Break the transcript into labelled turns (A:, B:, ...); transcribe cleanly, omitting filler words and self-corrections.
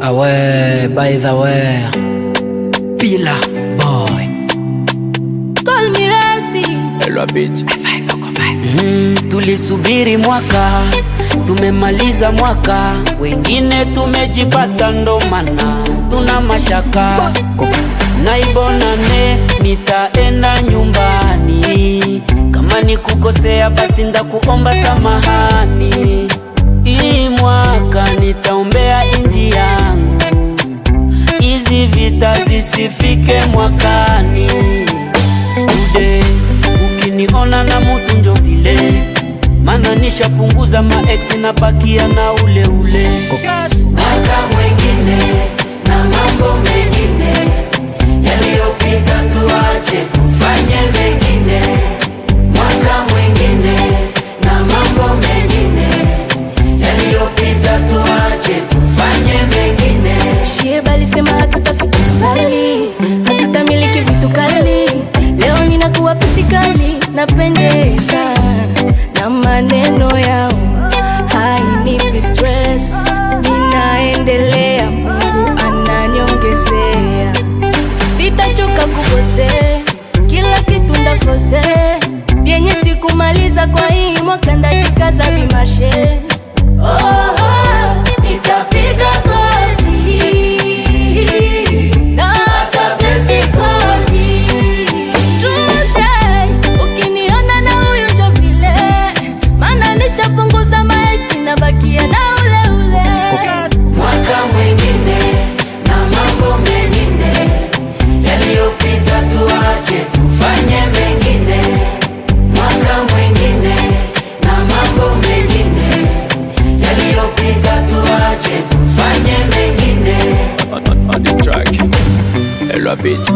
A: Ah ouais, by the way, Pila Boy
B: Call me Razi
A: Elwa beat. Tulisubiri mwaka, tumemaliza mwaka, wengine tumejipata ndo mana tuna mashaka. Naibonane nitaenda nyumbani, kama nikukosea basi ndakuomba samahani. Hii mwaka nitaombea inji yangu, hizi vita zisifike mwakani. Ude ukiniona na mutu njo vile, mana nishapunguza maex na bakia na ule ule.
C: Mwaka mwengine na mambo mengine yaliyopita tuache kufanye mengine. Mwaka mwengine na mambo mengine yaliyopita tuache kufanye mengine.
B: Shiba alisema hatutafika mbali, hatutamiliki vitu kali. Leo ninakuwa pisikali, napendeza na maneno yao hainipi stress. Ninaendelea, Mungu ananiongezea. Sitachoka kukose, kila kitu ndafose. Vyenye sikumaliza kwa hii mwaka ndajikaza bimarshe.
C: Nitapiga kodi na hata blesi kodi.
B: Today, ukiniona na huyu njo vile, mana nishapunguza maex na bakia na ule ule.
C: Mwaka mwengine na mambo mengine yaliyopita tuache tufanye mengine. Mwaka mwengine na mambo mengine yaliyopita tuache tufanye mengine.
A: On the track, Elwa beat.